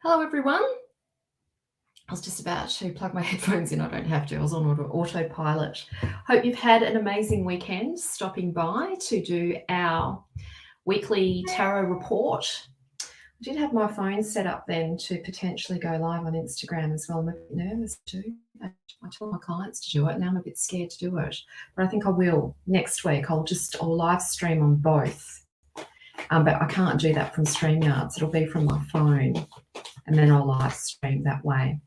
Hello everyone. I was just about to plug my headphones in. I don't have to. I was on autopilot. Hope you've had an amazing weekend stopping by to do our weekly tarot report. I did have my phone set up then to potentially go live on Instagram as well. I'm a bit nervous too. I tell my clients to do it. Now I'm a bit scared to do it, but I think I will next week. I'll live stream on both. But I can't do that from StreamYard. It'll be from my phone, and then I'll live stream that way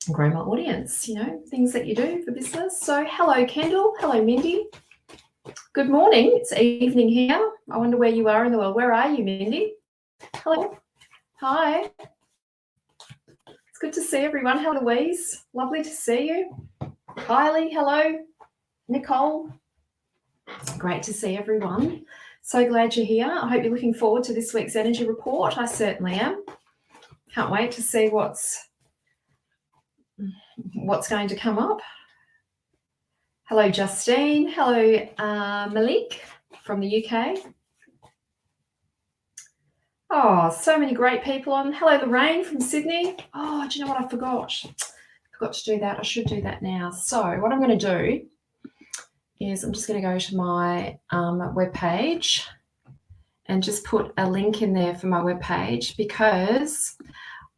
and grow my audience, things that you do for business. So hello, Kendall. Hello, Mindy. Good morning. It's evening here. I wonder where you are in the world. Where are you, Mindy? Hello. Hi. It's good to see everyone. Hello, Louise. Lovely to see you. Kylie, hello. Nicole. Great to see everyone. So glad you're here. I hope you're looking forward to this week's energy report. I certainly am. Can't wait to see what's going to come up. Hello, Justine. Hello, Malik from the UK. Oh, so many great people on. Hello, Lorraine from Sydney. Oh, do you know what I forgot? I forgot to do that. I should do that now. So what I'm going to do is I'm just going to go to my webpage and just put a link in there for my webpage because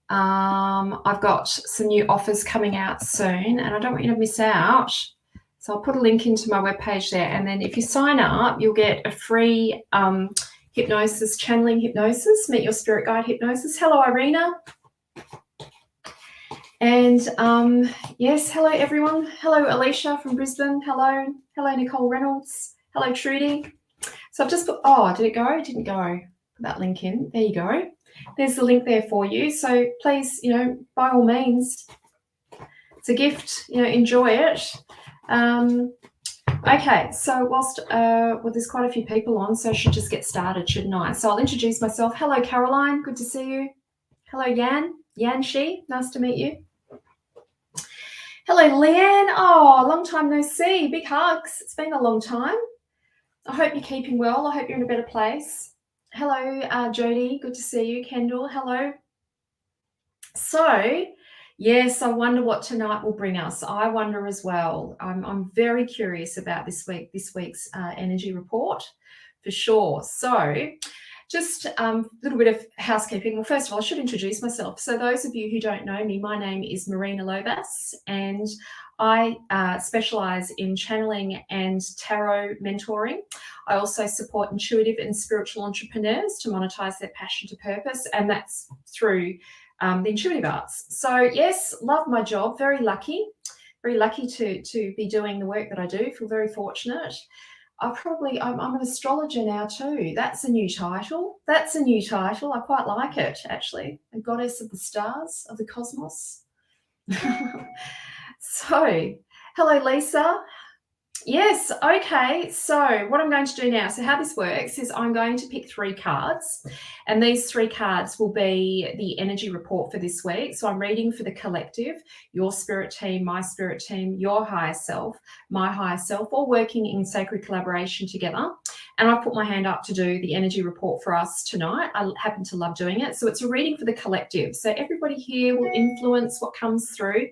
I've got some new offers coming out soon and I don't want you to miss out. So I'll put a link into my webpage there, and then if you sign up, you'll get a free hypnosis, channeling hypnosis, meet your spirit guide hypnosis. Hello, Irina. And yes, hello everyone. Hello, Alicia from Brisbane. Hello, Nicole Reynolds. Hello, Trudy. So I've just put, did it go? It didn't go. Put that link in. There you go. There's the link there for you. So please, by all means, it's a gift, enjoy it. Okay, so whilst, there's quite a few people on, so I should just get started, shouldn't I? So I'll introduce myself. Hello, Caroline. Good to see you. Hello, Yan Shi. Nice to meet you. Hello, Leanne. Oh, long time no see. Big hugs. It's been a long time. I hope you're keeping well. I hope you're in a better place. Hello, Jody. Good to see you. Kendall, hello. So, yes, I wonder what tonight will bring us. I wonder as well. I'm very curious about this week's energy report for sure. So, just a little bit of housekeeping. Well, first of all, I should introduce myself. So those of you who don't know me, my name is Marina Lovasz, and I specialise in channeling and tarot mentoring. I also support intuitive and spiritual entrepreneurs to monetize their passion to purpose, and that's through the intuitive arts. So yes, love my job. Very lucky to be doing the work that I do. Feel very fortunate. I'm an astrologer now too. That's a new title. I quite like it, actually. A goddess of the stars, of the cosmos. So, hello, Lisa. Yes, okay. So what I'm going to do now, so how this works is I'm going to pick 3 cards, and these 3 cards will be the energy report for this week. So I'm reading for the collective, your spirit team, my spirit team, your higher self, my higher self, all working in sacred collaboration together. And I've put my hand up to do the energy report for us tonight. I happen to love doing it. So it's a reading for the collective. So everybody here will influence what comes through.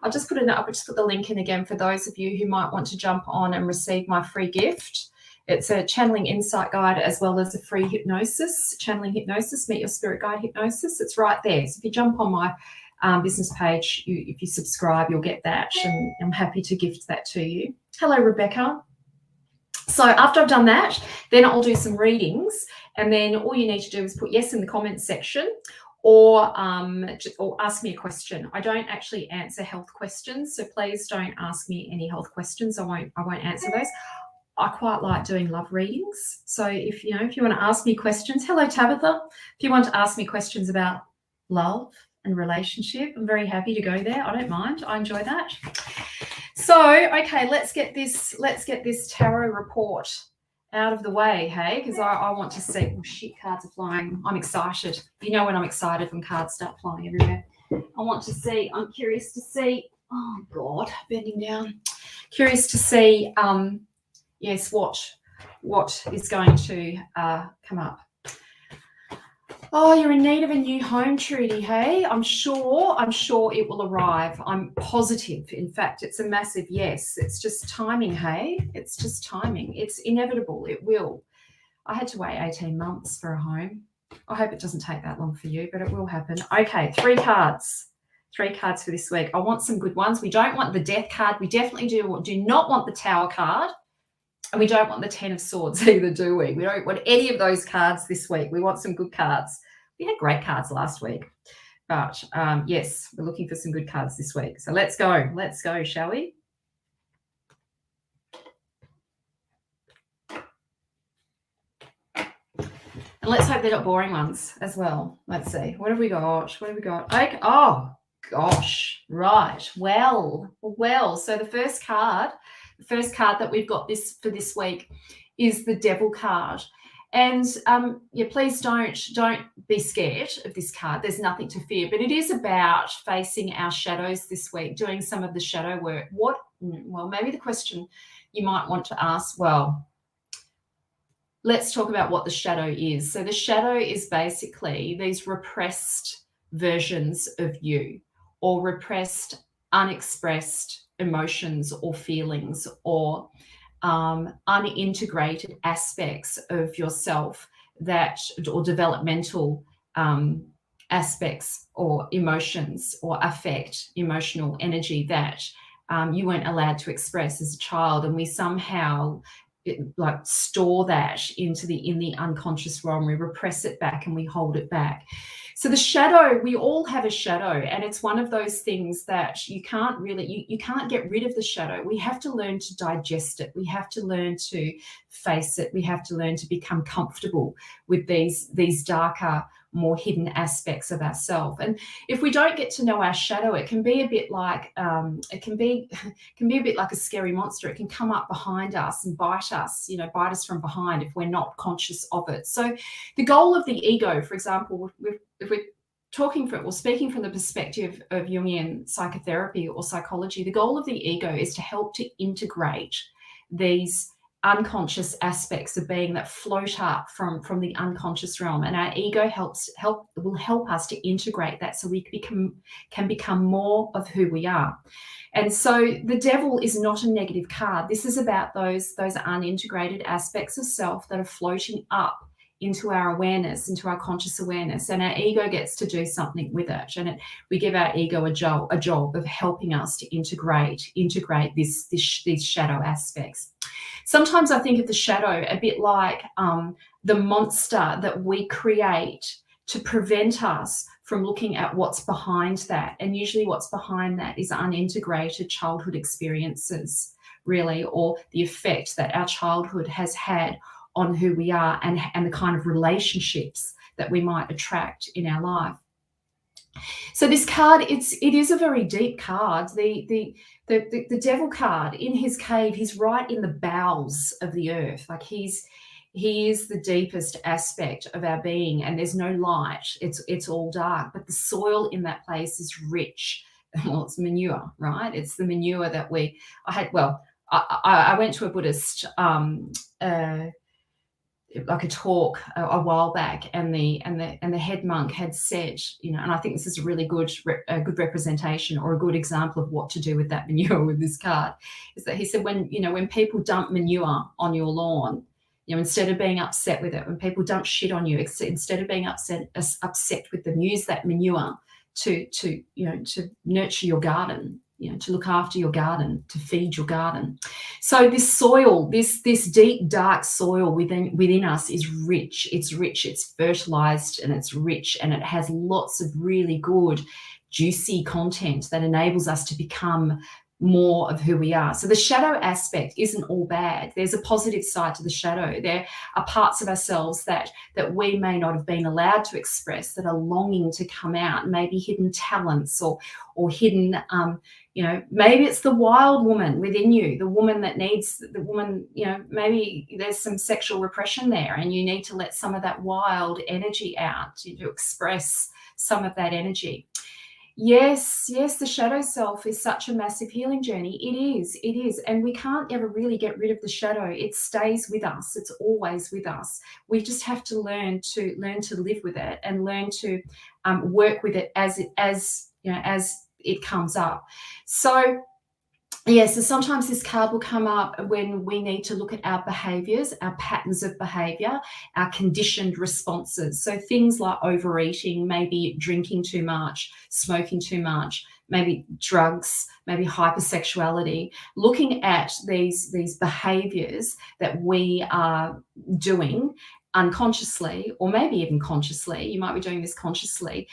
I'll just put the link in again for those of you who might want to jump on and receive my free gift. It's a channeling insight guide as well as a free hypnosis, channeling hypnosis, meet your spirit guide hypnosis. It's right there. So if you jump on my business page, if you subscribe, you'll get that, and I'm happy to gift that to you. Hello, Rebecca. So after I've done that, then I'll do some readings, and then all you need to do is put yes in the comments section, or ask me a question. I don't actually answer health questions, so please don't ask me any health questions. I won't answer those. I quite like doing love readings. So if you want to ask me questions, hello Tabitha. If you want to ask me questions about love and relationship, I'm very happy to go there. I don't mind. I enjoy that. So, okay, let's get this tarot report out of the way, hey, because I want to see. Oh shit, cards are flying. I'm excited. You know when I'm excited when cards start flying everywhere. I want to see. I'm curious to see. Oh God, bending down. Curious to see. Yes, what is going to come up. Oh, you're in need of a new home, Trudy, hey? I'm sure it will arrive. I'm positive. In fact, it's a massive yes. It's just timing, hey? It's just timing. It's inevitable. It will. I had to wait 18 months for a home. I hope it doesn't take that long for you, but it will happen. Okay, 3 cards. 3 cards for this week. I want some good ones. We don't want the death card. We definitely do not want the tower card. And we don't want the 10 of swords either, do we? We don't want any of those cards this week. We want some good cards. We had great cards last week. But yes, we're looking for some good cards this week. So let's go. Let's go, shall we? And let's hope they're not boring ones as well. Let's see. What have we got? What have we got? Okay. Oh, gosh. Right. Well. So the first card that we've got for this week is the Devil card. And yeah, please don't be scared of this card. There's nothing to fear. But it is about facing our shadows this week, doing some of the shadow work. Well, maybe the question you might want to ask, well, let's talk about what the shadow is. So the shadow is basically these repressed versions of you, or repressed, unexpressed emotions or feelings, or unintegrated aspects of yourself or developmental aspects or emotions or emotional energy that you weren't allowed to express as a child. And we somehow store that in the unconscious realm. We repress it back and we hold it back. So the shadow, we all have a shadow, and it's one of those things that you can't really, you can't get rid of the shadow. We have to learn to digest it. We have to learn to face it. We have to learn to become comfortable with these darker, more hidden aspects of ourselves. And if we don't get to know our shadow, it can be a bit like a scary monster. It can come up behind us and bite us from behind if we're not conscious of it. So the goal of the ego, for example, if we're speaking from the perspective of Jungian psychotherapy or psychology, the goal of the ego is to help to integrate these unconscious aspects of being that float up from the unconscious realm, and our ego will help us to integrate that so we can become more of who we are. And so the Devil is not a negative card. This is about those unintegrated aspects of self that are floating up into our awareness, into our conscious awareness, and our ego gets to do something with it. And we give our ego a job of helping us to integrate these shadow aspects. Sometimes I think of the shadow a bit like the monster that we create to prevent us from looking at what's behind that. And usually what's behind that is unintegrated childhood experiences, really, or the effect that our childhood has had on who we are and the kind of relationships that we might attract in our life. So this card, it is a very deep card. The Devil card, in his cave, he's right in the bowels of the earth. Like he is the deepest aspect of our being, and there's no light. It's all dark, but the soil in that place is rich. Well, it's manure, right? It's the manure that I went to a Buddhist like a talk a while back, and the head monk had said, and I think this is a really good representation or a good example of what to do with that manure with this card, is that he said when people dump manure on your lawn, instead of being upset with it, when people dump shit on you, instead of being upset with them, use that manure to nurture your garden, to look after your garden, to feed your garden. So this soil, this deep, dark soil within us is rich. It's rich, it's fertilized, and it's rich, and it has lots of really good, juicy content that enables us to become more of who we are. So the shadow aspect isn't all bad. There's a positive side to the shadow. There are parts of ourselves that we may not have been allowed to express that are longing to come out, maybe hidden talents or hidden, maybe it's the wild woman within you, maybe there's some sexual repression there and you need to let some of that wild energy out, to express some of that energy. Yes, yes, the shadow self is such a massive healing journey. It is. And we can't ever really get rid of the shadow. It stays with us. It's always with us. We just have to learn to live with it and learn to work with it as it comes up. So yeah, so sometimes this card will come up when we need to look at our behaviors, our patterns of behavior, our conditioned responses. So things like overeating, maybe drinking too much, smoking too much, maybe drugs, maybe hypersexuality. Looking at these behaviors that we are doing unconsciously, or maybe even consciously, you might be doing this consciously,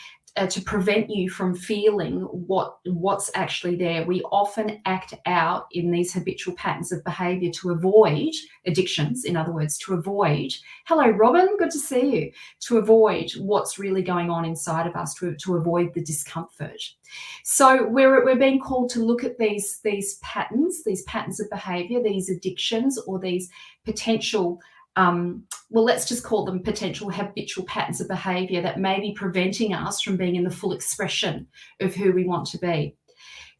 to prevent you from feeling what's actually there. We often act out in these habitual patterns of behavior to avoid addictions, in other words, to avoid, hello Robin, good to see you, to avoid what's really going on inside of us, to avoid the discomfort. So we're being called to look at these patterns of behavior, these addictions, or these potential well, let's just call them potential habitual patterns of behavior that may be preventing us from being in the full expression of who we want to be.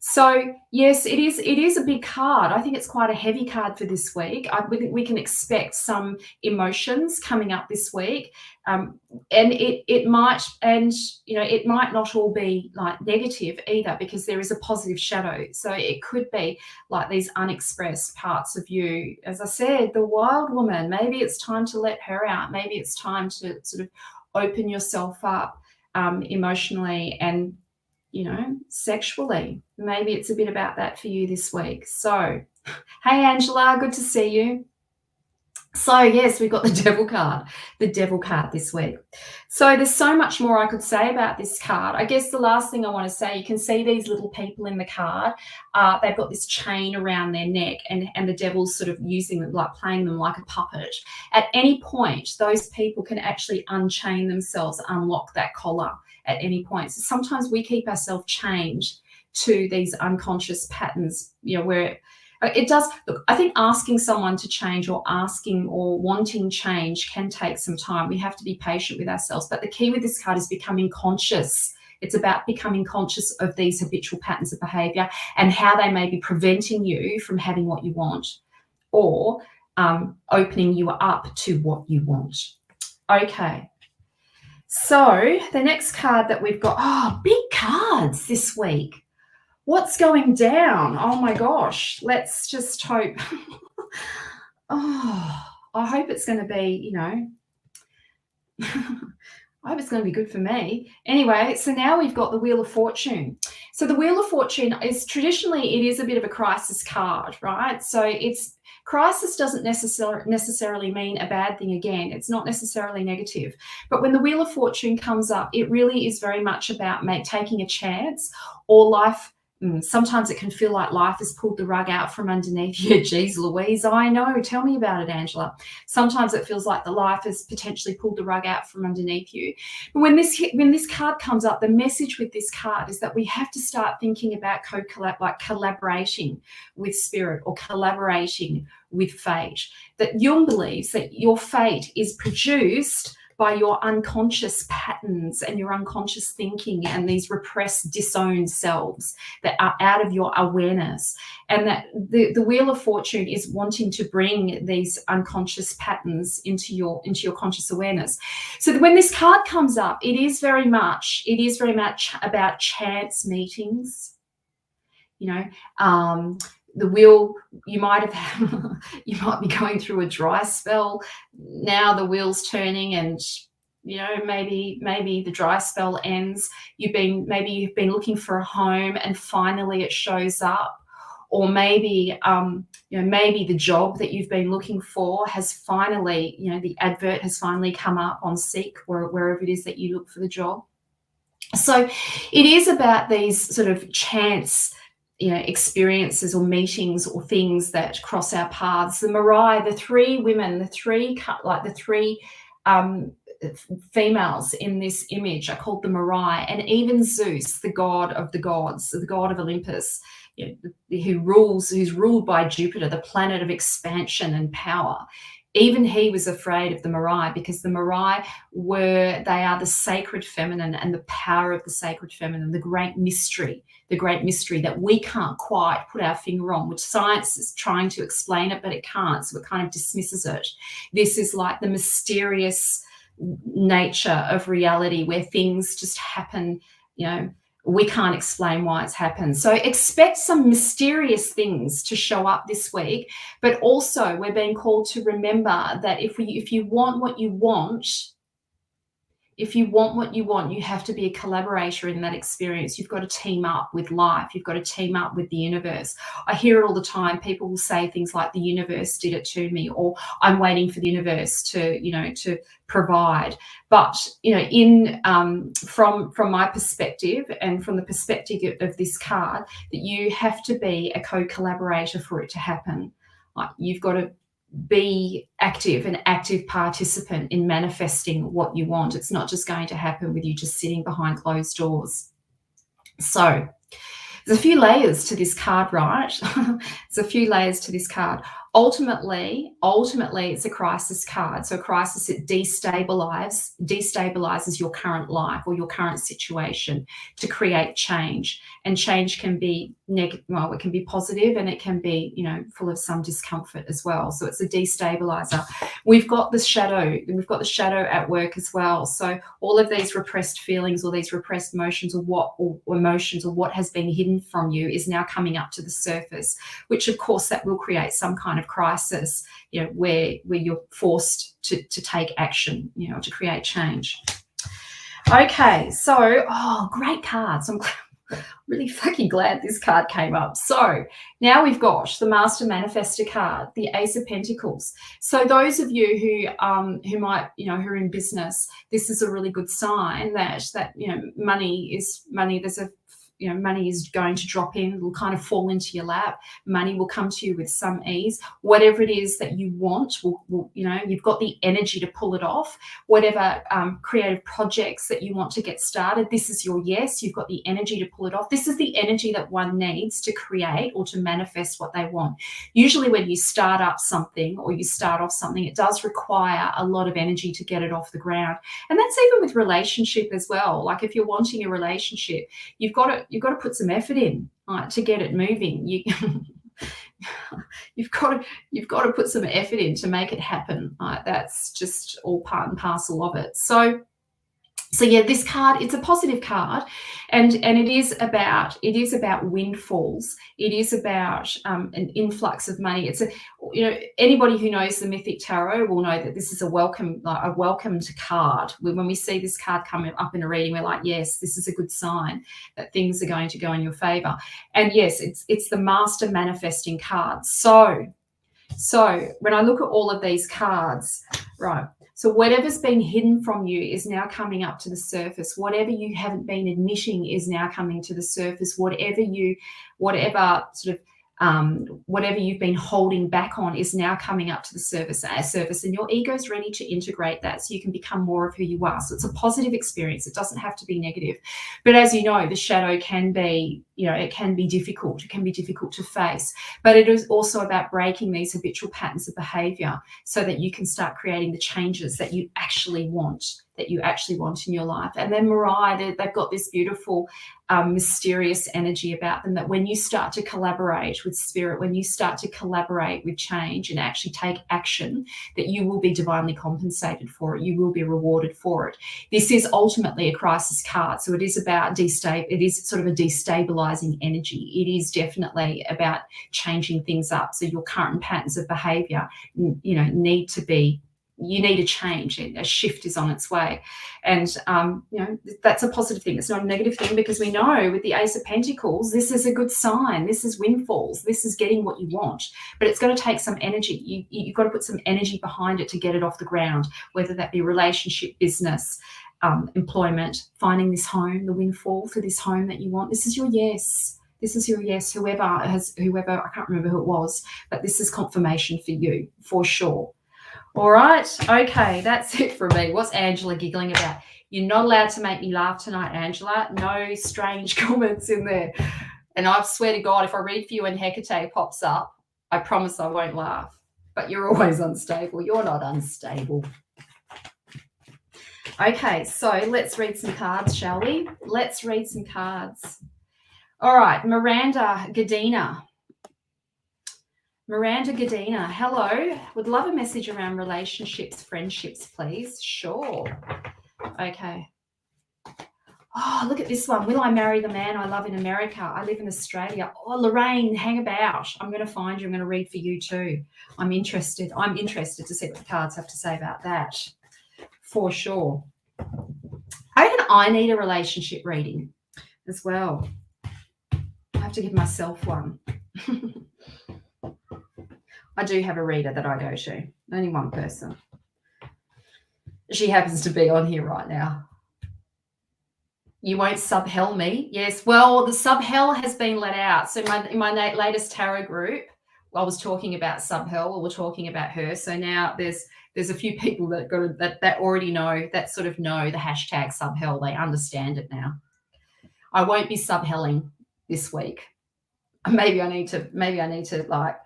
So yes, it is a big card. I think it's quite a heavy card for this week. We can expect some emotions coming up this week, and it might not all be like negative either, because there is a positive shadow. So it could be like these unexpressed parts of you. As I said, the wild woman. Maybe it's time to let her out. Maybe it's time to sort of open yourself up emotionally and sexually. Maybe it's a bit about that for you this week. So, hey, Angela, good to see you. So, yes, we've got the devil card this week. So there's so much more I could say about this card. I guess the last thing I want to say, you can see these little people in the card. They've got this chain around their neck, and the devil's sort of using them, like playing them like a puppet. At any point, those people can actually unchain themselves, unlock that collar at any point. So sometimes we keep ourselves chained to these unconscious patterns, where it does. Look, I think asking someone to change, or asking or wanting change, can take some time. We have to be patient with ourselves. But the key with this card is becoming conscious. It's about becoming conscious of these habitual patterns of behavior and how they may be preventing you from having what you want, or opening you up to what you want. Okay. So the next card that we've got, big cards this week. What's going down? Oh my gosh. Let's just hope. I hope it's going to be, I hope it's going to be good for me. Anyway, so now we've got the Wheel of Fortune. So the Wheel of Fortune is traditionally, it is a bit of a crisis card, right? So crisis doesn't necessarily mean a bad thing. Again, it's not necessarily negative. But when the Wheel of Fortune comes up, it really is very much about taking a chance, or life. Sometimes it can feel like life has pulled the rug out from underneath you. Geez Louise, I know. Tell me about it, Angela. Sometimes it feels like the life has potentially pulled the rug out from underneath you. But when this card comes up, the message with this card is that we have to start thinking about collaborating with spirit, or collaborating with fate. That Jung believes that your fate is produced by your unconscious patterns and your unconscious thinking, and these repressed, disowned selves that are out of your awareness. And that the Wheel of Fortune is wanting to bring these unconscious patterns into your conscious awareness. So when this card comes up, it is very much about chance meetings. The wheel, you might be going through a dry spell. Now the wheel's turning, and maybe the dry spell ends. You've been looking for a home, and finally it shows up. Or maybe maybe the job that you've been looking for has finally, the advert has finally come up on Seek, or wherever it is that you look for the job. So it is about these sort of chance experiences or meetings or things that cross our paths. The Mariah, the three women, the three females in this image are called the Mariah, and even Zeus, the god of the gods, the god of Olympus, who's ruled by Jupiter, the planet of expansion and power. Even he was afraid of the Morai, because the Morai they are the sacred feminine and the power of the sacred feminine, the great mystery that we can't quite put our finger on, which science is trying to explain it, but it can't. So it kind of dismisses it. This is like the mysterious nature of reality where things just happen, we can't explain why it's happened. So expect some mysterious things to show up this week, but also we're being called to remember that if you want what you want, you have to be a collaborator in that experience. You've got to team up with life. You've got to team up with the universe. I hear it all the time. People will say things like, the universe did it to me, or I'm waiting for the universe to provide. But, from my perspective and from the perspective of this card, that you have to be a co-collaborator for it to happen. Like, you've got to be an active participant in manifesting what you want. It's not just going to happen with you just sitting behind closed doors. So there's a few layers to this card, right? There's a few layers to this card. Ultimately, it's a crisis card. So a crisis, it destabilizes your current life or your current situation to create change. And change can be negative. Well, it can be positive, and it can be, full of some discomfort as well. So it's a destabilizer. We've got the shadow. We've got the shadow at work as well. So all of these repressed feelings or these repressed emotions or what has been hidden from you is now coming up to the surface, which of course that will create some kind of crisis, where you're forced to take action, to create change. Okay, so great cards. I'm really fucking glad this card came up. So now we've got the Master Manifestor card, the Ace of Pentacles. So those of you who might, who are in business, this is a really good sign that money is money. There's a money is going to drop in. It will kind of fall into your lap. Money will come to you with some ease. Whatever it is that you want, you've got the energy to pull it off. Whatever creative projects that you want to get started, this is your yes. You've got the energy to pull it off. This is the energy that one needs to create or to manifest what they want. Usually when you start up something or you start off something, it does require a lot of energy to get it off the ground. And that's even with relationship as well. Like if you're wanting a relationship, you've got to put some effort in to get it moving. You've got to put some effort in to make it happen. That's just all part and parcel of it. So yeah, this card, it's a positive card, and it is about windfalls. It is about an influx of money. It's anybody who knows the Mythic Tarot will know that this is a welcomed card. When we see this card coming up in a reading, we're like, yes, this is a good sign that things are going to go in your favor. And yes, it's the Master Manifesting card. So when I look at all of these cards, right, so whatever's been hidden from you is now coming up to the surface. Whatever you haven't been admitting is now coming to the surface. Whatever you've been holding back on is now coming up to the surface, and your ego's ready to integrate that so you can become more of who you are. So it's a positive experience. It doesn't have to be negative. But as you know, the shadow can be, it can be difficult. It can be difficult to face. But it is also about breaking these habitual patterns of behavior so that you can start creating the changes that you actually want in your life. And then Morai, they've got this beautiful mysterious energy about them, that when you start to collaborate with spirit, when you start to collaborate with change and actually take action, that you will be divinely compensated for it. You will be rewarded for it. This is ultimately a crisis card. So it is about it is sort of a destabilizing energy. It is definitely about changing things up. So your current patterns of behavior, you need a change. A shift is on its way. And, that's a positive thing. It's not a negative thing, because we know with the Ace of Pentacles, this is a good sign. This is windfalls. This is getting what you want. But it's going to take some energy. You've got to put some energy behind it to get it off the ground, whether that be relationship, business, employment, finding this home, the windfall for this home that you want. This is your yes. This is your yes. Whoever, I can't remember who it was, but this is confirmation for you, for sure. All right. Okay, that's it for me. What's Angela giggling about? You're not allowed to make me laugh tonight, Angela. No strange comments in there. And I swear to God, if I read for you and Hecate pops up, I promise I won't laugh. but you're always unstable. You're not unstable. Okay, so let's read some cards, shall we? Let's read some cards. All right, Miranda Gadina. Miranda Gadina, hello. Would love a message around relationships, friendships, please. Sure. Okay. Oh, look at this one. Will I marry the man I love in America? I live in Australia. Oh, Lorraine, hang about. I'm going to find you. I'm going to read for you too. I'm interested to see what the cards have to say about that. For sure. I reckon I need a relationship reading as well. I have to give myself one. I do have a reader that I go to. Only one person. She happens to be on here right now. You won't sub-hell me. Yes, well, the sub-hell has been let out. So in my latest tarot group, I was talking about sub-hell, or we're talking about her. So now there's a few people that that already know, that sort of know the hashtag sub-hell. They understand it now. I won't be sub-helling this week. Maybe I need to like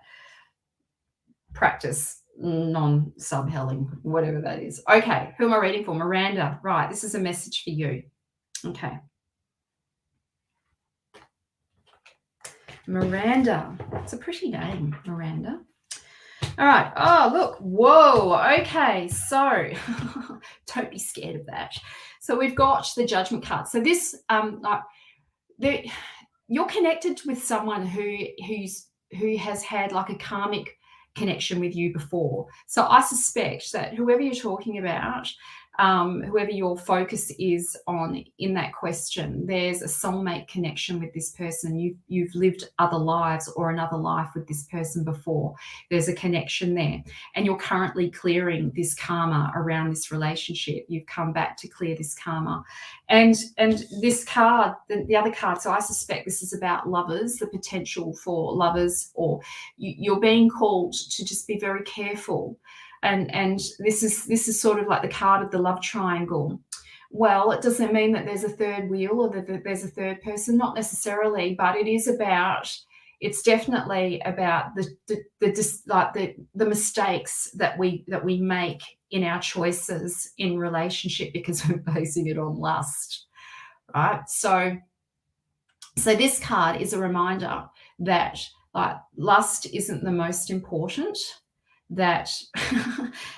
practice non-sub-helling, whatever that is. Okay, who am I reading for? Miranda. Right, this is a message for you. Okay. Miranda. It's a pretty name, Miranda. All right. Oh, look. Whoa. Okay. So don't be scared of that. So we've got the Judgment card. So this, you're connected with someone who has had like a karmic connection with you before. So I suspect that whoever you're talking about, whoever your focus is on in that question, there's a soulmate connection with this person. You've lived other lives or another life with this person before. There's a connection there, and you're currently clearing this karma around this relationship. You've come back to clear this karma, and this card, the other card. So I suspect this is about lovers, the potential for lovers, or you're being called to just be very careful. And this is sort of like the card of the love triangle. Well, it doesn't mean that there's a third wheel or that there's a third person, not necessarily, but it's definitely about the mistakes that we make in our choices in relationship because we're basing it on lust, right? So this card is a reminder that like lust isn't the most important. That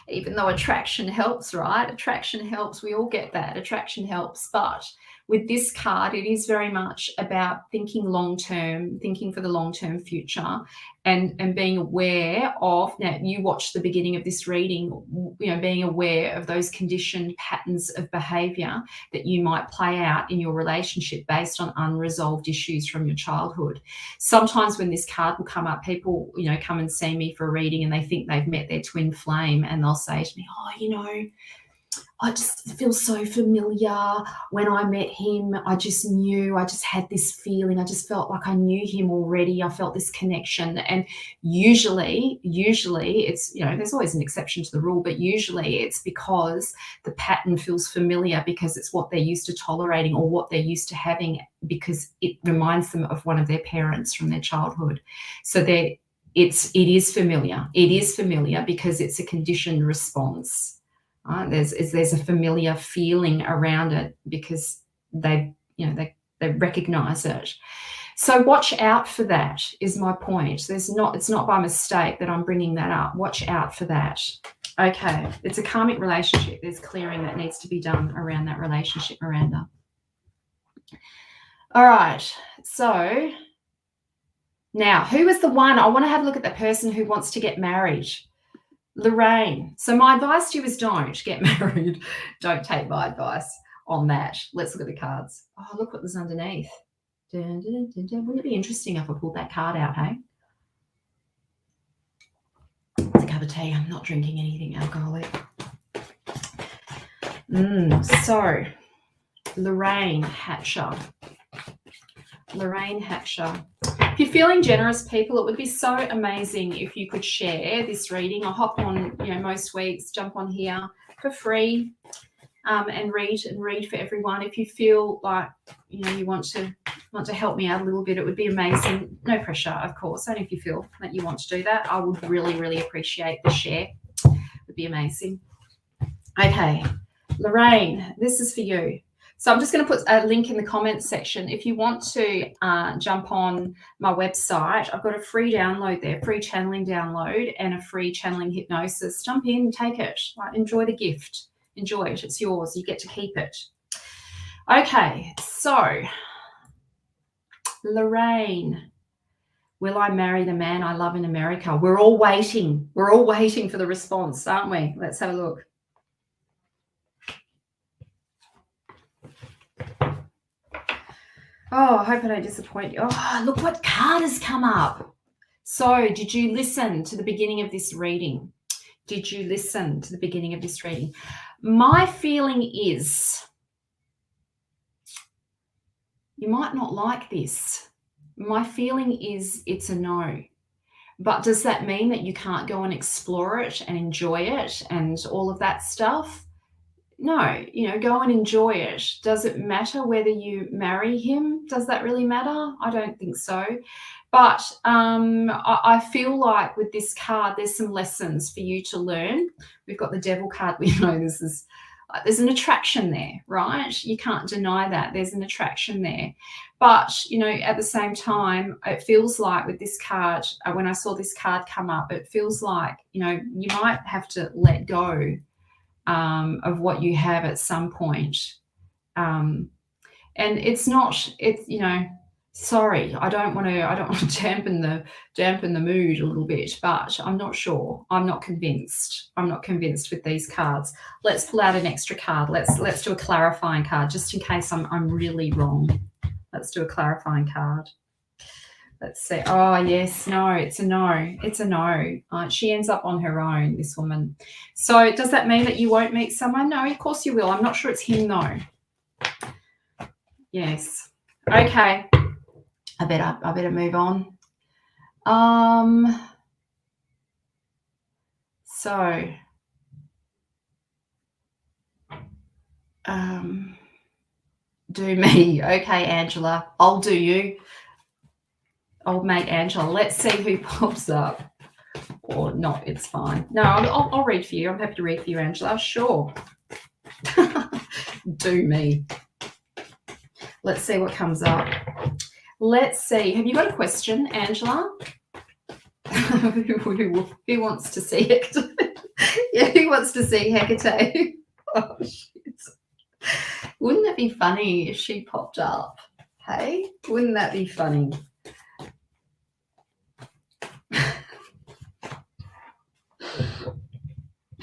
even though attraction helps, right? Attraction helps. We all get that. Attraction helps. But with this card, it is very much about thinking long-term, thinking for the long-term future, and being aware of, now you watch the beginning of this reading, being aware of those conditioned patterns of behavior that you might play out in your relationship based on unresolved issues from your childhood. Sometimes when this card will come up, people, come and see me for a reading and they think they've met their twin flame, and they'll say to me, oh, I just feel so familiar. When I met him, I just had this feeling. I just felt like I knew him already. I felt this connection. And usually it's, there's always an exception to the rule, but usually it's because the pattern feels familiar because it's what they're used to tolerating or what they're used to having, because it reminds them of one of their parents from their childhood. So it is familiar. It is familiar because it's a conditioned response. There's a familiar feeling around it because they recognize it. So watch out for that is my point. It's not by mistake that I'm bringing that up. Watch out for that. Okay, it's a karmic relationship. There's clearing that needs to be done around that relationship, Miranda. All right, so now who is the one? I want to have a look at the person who wants to get married. Lorraine. So my advice to you is don't get married. Don't take my advice on that. Let's look at the cards. Oh, look what there's underneath. Dun, dun, dun, dun. Wouldn't it be interesting if I pulled that card out, hey? It's a cup of tea. I'm not drinking anything alcoholic. So, Lorraine Hatcher. Lorraine Hatcher. If you're feeling generous, people, it would be so amazing if you could share this reading. I'll hop on, most weeks, jump on here for free and read for everyone. If you feel like, you want to want to help me out a little bit, it would be amazing. No pressure, of course, only if you feel that you want to do that. I would really, really appreciate the share. It would be amazing. Okay, Lorraine, this is for you. So I'm just going to put a link in the comments section. If you want to jump on my website, I've got a free download there, free channeling download and a free channeling hypnosis. Jump in, take it. Enjoy the gift. Enjoy it. It's yours. You get to keep it. Okay, so Lorraine, will I marry the man I love in America? We're all waiting. We're all waiting for the response, aren't we? Let's have a look. Oh, I hope I don't disappoint you. Oh, look what card has come up. So did you listen to the beginning of this reading? Did you listen to the beginning of this reading? My feeling is you might not like this. My feeling is it's a no. But does that mean that you can't go and explore it and enjoy it and all of that stuff? No, go and enjoy it. Does it matter whether you marry him? Does that really matter? I don't think so. But I feel like with this card, there's some lessons for you to learn. We've got the Devil card. We know there's an attraction there, right? You can't deny that. There's an attraction there. But, at the same time, it feels like with this card, when I saw this card come up, it feels like, you might have to let go of what you have at some point. And sorry, I don't want to dampen the mood a little bit, but I'm not sure. I'm not convinced with these cards. Let's pull out an extra card. Let's do a clarifying card just in case I'm really wrong. Let's do a clarifying card. Let's see. Oh, yes. No, it's a no. It's a no. She ends up on her own, this woman. So does that mean that you won't meet someone? No, of course you will. I'm not sure it's him, though. Yes. Okay. I better move on. Do me. Okay, Angela. I'll do you. Old mate Angela. Let's see who pops up. Or not, it's fine. No, I'll read for you. I'm happy to read for you, Angela. Sure. Do me. Let's see what comes up. Let's see. Have you got a question, Angela? Who wants to see Hecate? Yeah, who wants to see Hecate? Oh, shit. Wouldn't it be funny if she popped up? Hey? Wouldn't that be funny?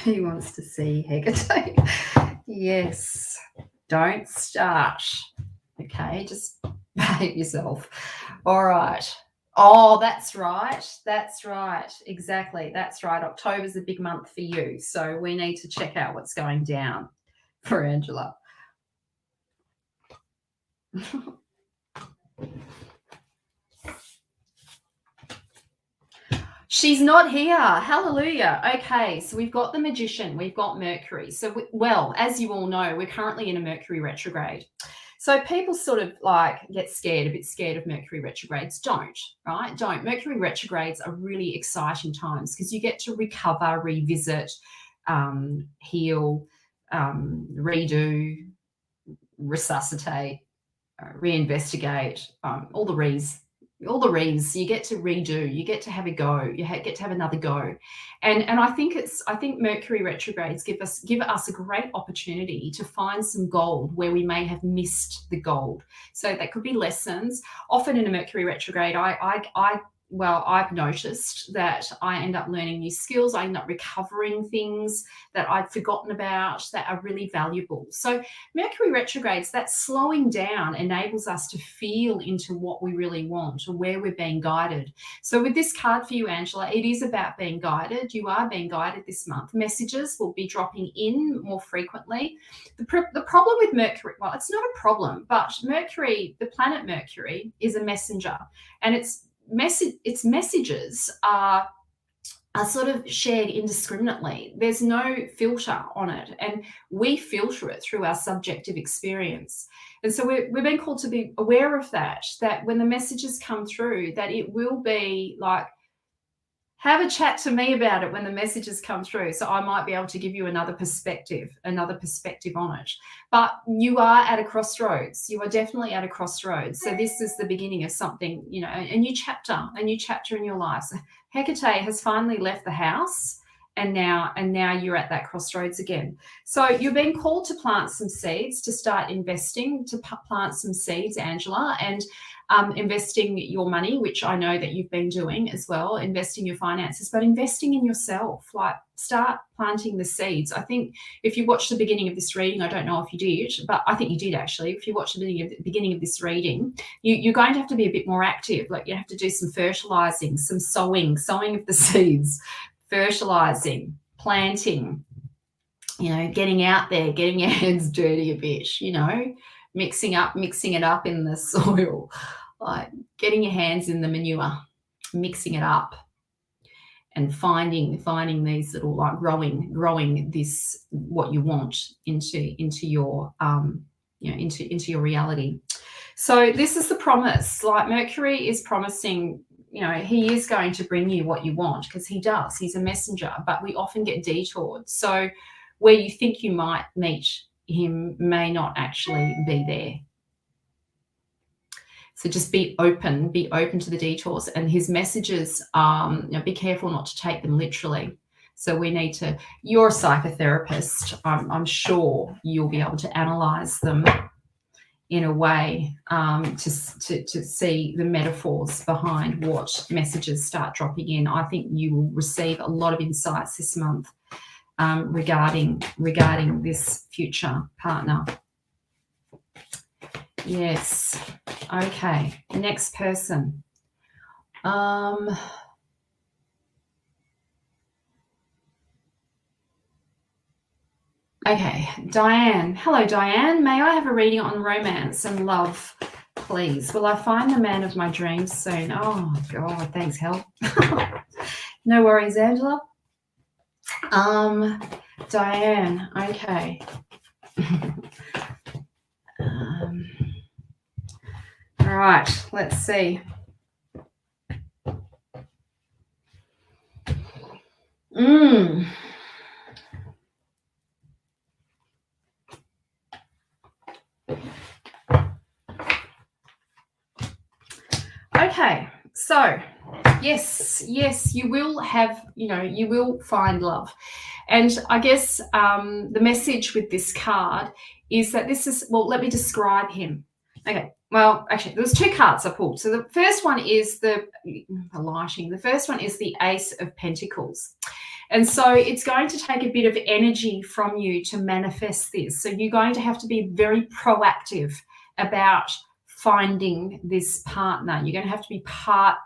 Who wants to see Hecate? Yes. Don't start. Okay, just behave yourself. All right. Oh, that's right. That's right. Exactly. That's right. October's a big month for you. So we need to check out what's going down for Angela. She's not here. Hallelujah. Okay, so we've got the Magician. We've got Mercury. So, as you all know, we're currently in a Mercury retrograde. So people sort of get a bit scared of Mercury retrogrades. Don't, right? Don't. Mercury retrogrades are really exciting times because you get to recover, revisit, heal, redo, resuscitate, reinvestigate, all the re's. You get to redo, you get to have a go, you get to have another go. And I think Mercury retrogrades give us a great opportunity to find some gold where we may have missed the gold. So that could be lessons. Often in a Mercury retrograde, I've noticed that I end up learning new skills. I end up recovering things that I'd forgotten about that are really valuable. So Mercury retrogrades, that slowing down enables us to feel into what we really want or where we're being guided. So with this card for you, Angela, it is about being guided. You are being guided this month. Messages will be dropping in more frequently. The problem with Mercury, well, it's not a problem, but Mercury, the planet Mercury, is a messenger, and its messages are are sort of shared indiscriminately. There's no filter on it, and we filter it through our subjective experience. And so we've been called to be aware of that when the messages come through, that it will be like, have a chat to me about it when the messages come through. So I might be able to give you another perspective on it. But you are at a crossroads. You are definitely at a crossroads. So this is the beginning of something, a new chapter in your life. So Hecate has finally left the house, and now you're at that crossroads again. So you're being called to plant some seeds, to start investing, to plant some seeds, Angela, and investing your money, which I know that you've been doing as well, investing your finances, but investing in yourself. Like, start planting the seeds. I think if you watch the beginning of this reading, I don't know if you did, but I think you did actually. If you watch the beginning of this reading, you're going to have to be a bit more active. Like, you have to do some fertilizing, some sowing of the seeds, fertilizing, planting, getting out there, getting your hands dirty a bit, mixing it up in the soil, like getting your hands in the manure, mixing it up, and finding these little, like, growing this, what you want, into your into your reality. So this is the promise. Like, Mercury is promising, he is going to bring you what you want, because he does. He's a messenger, but we often get detoured. So where you think you might meet him may not actually be there. So just be open to the detours and his messages. Be careful not to take them literally. So we need to, you're a psychotherapist. I'm sure you'll be able to analyze them in a way to see the metaphors behind what messages start dropping in. I think you will receive a lot of insights this month regarding this future partner. Yes. Okay. Next person. Okay, Diane. Hello, Diane. May I have a reading on romance and love, please? Will I find the man of my dreams soon? Oh, God, thanks, help. No worries, Angela. Diane, okay. All right, let's see. Okay, so yes, you will have, you will find love. And I guess the message with this card is that this is, well, let me describe him. Okay, well, actually, there was two cards I pulled. So the first one is the lighting. The first one is the Ace of Pentacles. And so it's going to take a bit of energy from you to manifest this. So you're going to have to be very proactive about finding this partner. You're going to have to be part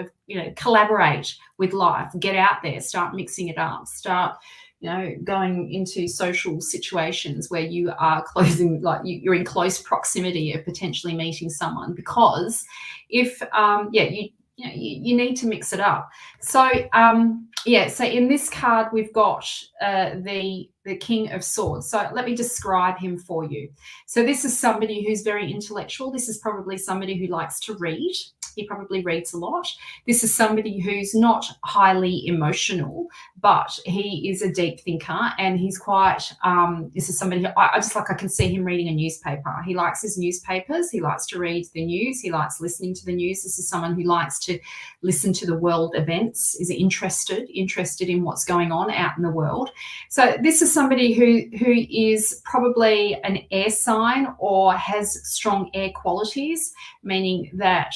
of, collaborate with life, get out there, start mixing it up, start, going into social situations where you are you're in close proximity of potentially meeting someone, because if, you need to mix it up. So, so in this card, we've got the King of Swords. So let me describe him for you. So this is somebody who's very intellectual. This is probably somebody who likes to read. He probably reads a lot. This is somebody who's not highly emotional, but he is a deep thinker, and he's quite, this is somebody who I can see him reading a newspaper. He likes his newspapers. He likes to read the news. He likes listening to the news. This is someone who likes to listen to the world events, is interested in what's going on out in the world. So this is somebody who is probably an air sign or has strong air qualities, meaning that,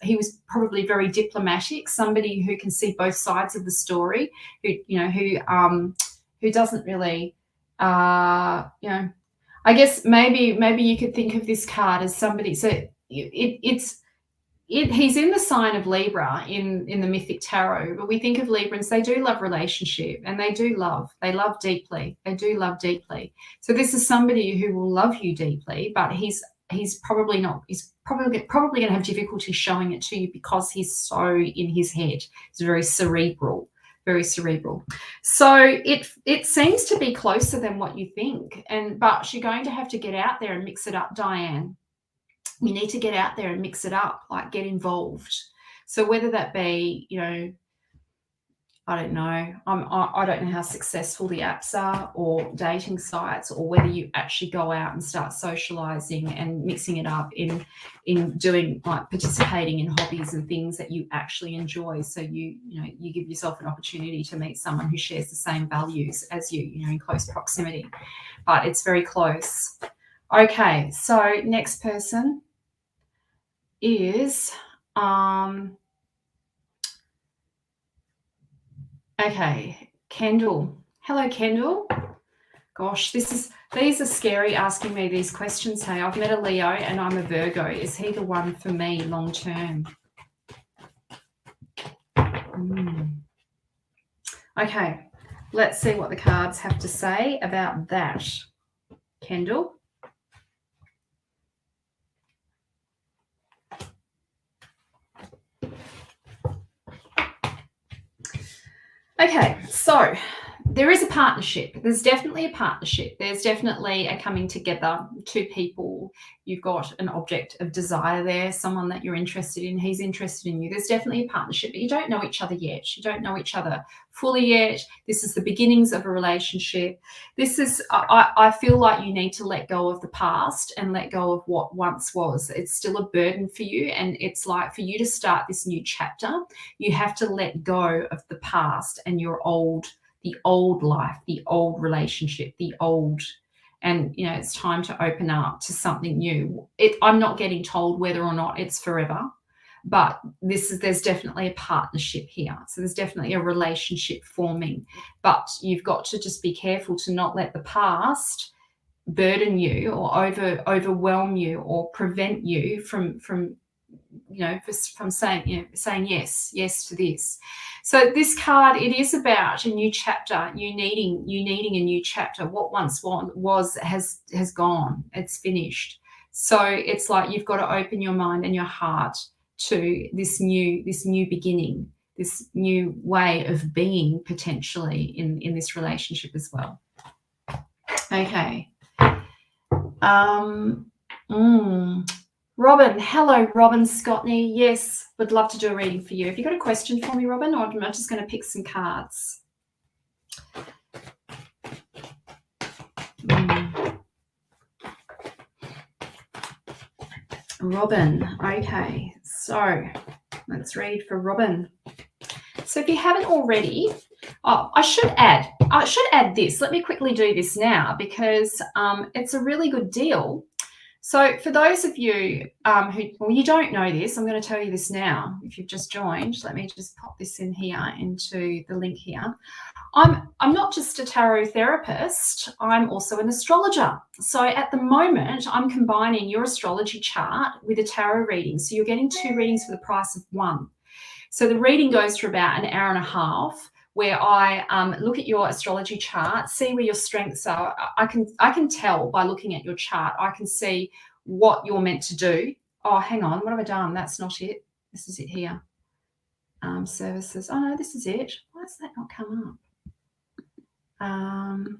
he was probably very diplomatic, somebody who can see both sides of the story, who doesn't really, I guess maybe you could think of this card as somebody. So he's in the sign of Libra in the Mythic Tarot, but we think of Librans, they do love relationship, and they love deeply. They do love deeply. So this is somebody who will love you deeply, but he's he's probably not. He's probably going to have difficulty showing it to you because he's so in his head. He's very cerebral, very cerebral. So it seems to be closer than what you think. But you're going to have to get out there and mix it up, Diane. You need to get out there and mix it up, like get involved. So whether that be, you know, I don't know. I don't know how successful the apps are or dating sites, or whether you actually go out and start socializing and mixing it up in doing, like, participating in hobbies and things that you actually enjoy. So you give yourself an opportunity to meet someone who shares the same values as you, in close proximity. But it's very close. Okay, so next person is okay, Kendall. Hello, Kendall. Gosh, these are scary asking me these questions. Hey, I've met a Leo and I'm a Virgo. Is he the one for me long term? Okay, let's see what the cards have to say about that. Kendall. Okay, so there is a partnership. There's definitely a partnership. There's definitely a coming together. Two people. You've got an object of desire there, someone that you're interested in. He's interested in you. There's definitely a partnership, but you don't know each other yet. You don't know each other fully yet. This is the beginnings of a relationship. This is, I feel like you need to let go of the past and let go of what once was. It's still a burden for you, and it's like, for you to start this new chapter, you have to let go of the past and the old life, the old relationship, and it's time to open up to something new. I'm not getting told whether or not it's forever, but there's definitely a partnership here. So there's definitely a relationship forming, but you've got to just be careful to not let the past burden you or overwhelm you or prevent you from saying yes to this. So this card, it is about a new chapter. You needing a new chapter. What once was has gone. It's finished. So it's like you've got to open your mind and your heart to this new beginning, this new way of being, potentially in this relationship as well. Okay. Robin, hello, Robin Scotney. Yes, would love to do a reading for you. Have you got a question for me, Robin, or am I just going to pick some cards? Robin, okay, so let's read for Robin. So if you haven't already, I should add this. Let me quickly do this now, because it's a really good deal. So for those of you who you don't know this, I'm going to tell you this now. If you've just joined, let me just pop this in here into the link here. I'm not just a tarot therapist, I'm also an astrologer. So at the moment, I'm combining your astrology chart with a tarot reading. So you're getting 2 readings for the price of 1. So the reading goes for about an hour and a half, where I look at your astrology chart, see where your strengths are. I can tell by looking at your chart. I can see what you're meant to do. Oh, hang on. What have I done? That's not it. This is it here. Services. Oh, no, this is it. Why does that not come up?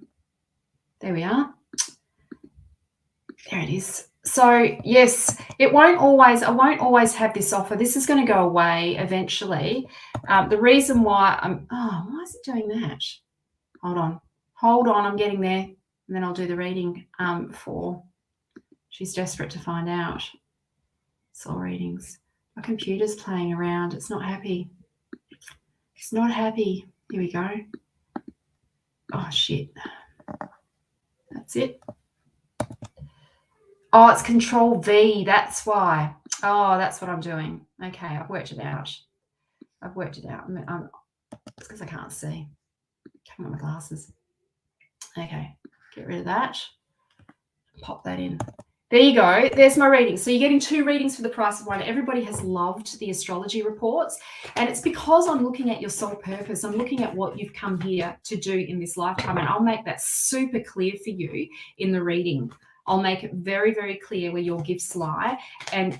There we are. There it is. So yes, I won't always have this offer. This is going to go away eventually. The reason why why is it doing that? Hold on, I'm getting there, and then I'll do the reading for she's desperate to find out. Soul readings. My computer's playing around. It's not happy. It's not happy. Here we go. Oh shit. That's it. Oh, it's Control V. That's why. Oh, that's what I'm doing. Okay, I've worked it out. It's because I can't see. Taking on my glasses. Okay, get rid of that. Pop that in. There you go. There's my reading. So you're getting 2 readings for the price of 1. Everybody has loved the astrology reports, and it's because I'm looking at your soul purpose. I'm looking at what you've come here to do in this lifetime, and I'll make that super clear for you in the reading. I'll make it very, very clear where your gifts lie and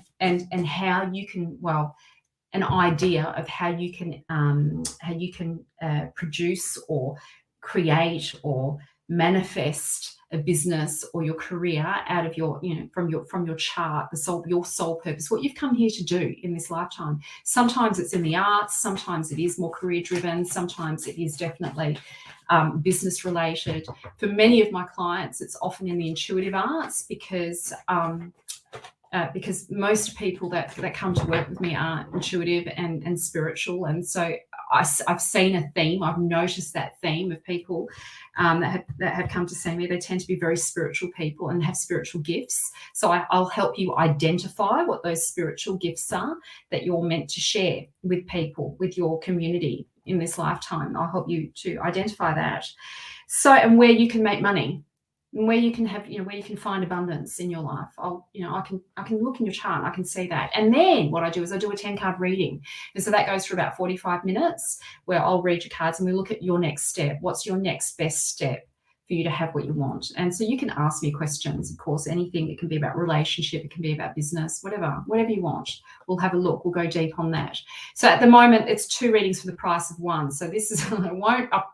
how you can, well, an idea of how you can produce or create or manifest a business or your career out of your, from your chart, your soul purpose, what you've come here to do in this lifetime. Sometimes it's in the arts, sometimes it is more career driven, sometimes it is definitely business related. For many of my clients, it's often in the intuitive arts because most people that come to work with me are intuitive and spiritual. And so I've seen a theme, I've noticed that theme of people that have come to see me. They tend to be very spiritual people and have spiritual gifts. So I'll help you identify what those spiritual gifts are that you're meant to share with people, with your community in this lifetime. I'll help you to identify that. So, and where you can make money. And where you can have, where you can find abundance in your life. I can look in your chart and I can see that. And then what I do is I do a 10-card reading. And so that goes for about 45 minutes where I'll read your cards and we look at your next step. What's your next best step for you to have what you want? And so you can ask me questions, of course, anything. It can be about relationship, it can be about business, whatever you want. We'll have a look, we'll go deep on that. So at the moment, it's 2 readings for the price of 1. So this is,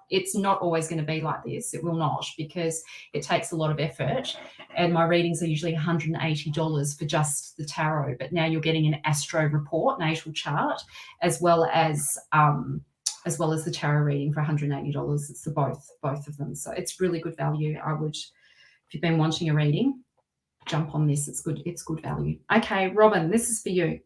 it's not always going to be like this. It will not, because it takes a lot of effort. And my readings are usually $180 for just the tarot. But now you're getting an astro report, natal chart, as well as the tarot reading for $180. It's the both of them. So it's really good value. I would, if you've been wanting a reading, jump on this. It's good value. Okay, Robin, this is for you.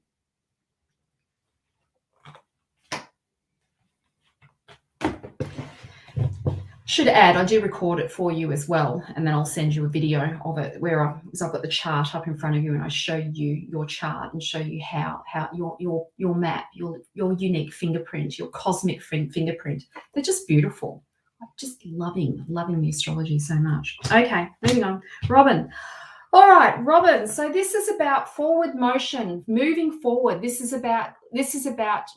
Should add, I do record it for you as well, and then I'll send you a video of it because I've got the chart up in front of you, and I show you your chart and show you how your map, your unique fingerprint, your cosmic fingerprint. They're just beautiful. I'm just loving the astrology so much. Okay, moving on. Robin. All right, Robin. So this is about forward motion, moving forward. This is about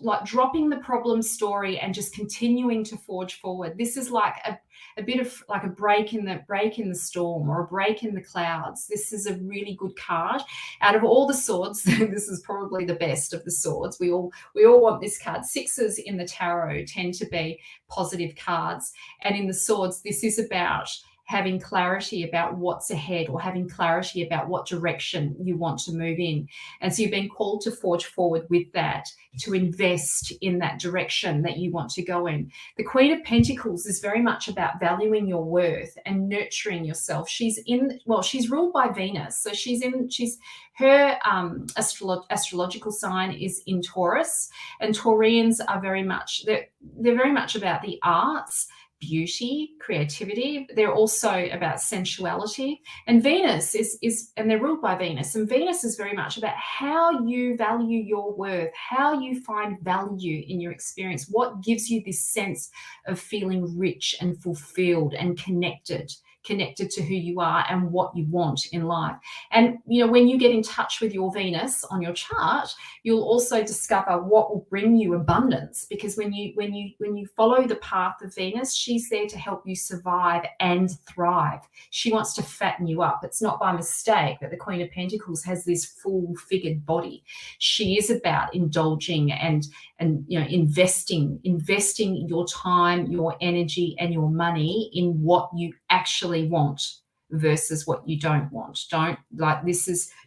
like dropping the problem story and just continuing to forge forward. This is like a bit of like a break in the storm or a break in the clouds. This is a really good card. Out of all the swords, this is probably the best of the swords. We all want this card. 6s in the tarot tend to be positive cards, and in the swords, this is about having clarity about what's ahead or having clarity about what direction you want to move in. And so you've been called to forge forward with that, to invest in that direction that you want to go in. The Queen of Pentacles is very much about valuing your worth and nurturing yourself. She's ruled by Venus. So her astrological sign is in Taurus, and Taurians are very much, they're very much about the arts, beauty, creativity. They're also about sensuality. And Venus is and they're ruled by Venus. And Venus is very much about how you value your worth, how you find value in your experience, what gives you this sense of feeling rich and fulfilled and connected to who you are and what you want in life. And when you get in touch with your Venus on your chart, you'll also discover what will bring you abundance, because when you follow the path of Venus, she's there to help you survive and thrive. She wants to fatten you up. It's not by mistake that the Queen of Pentacles has this full-figured body. She is about indulging and investing your time, your energy, and your money in what you actually want versus what you don't want.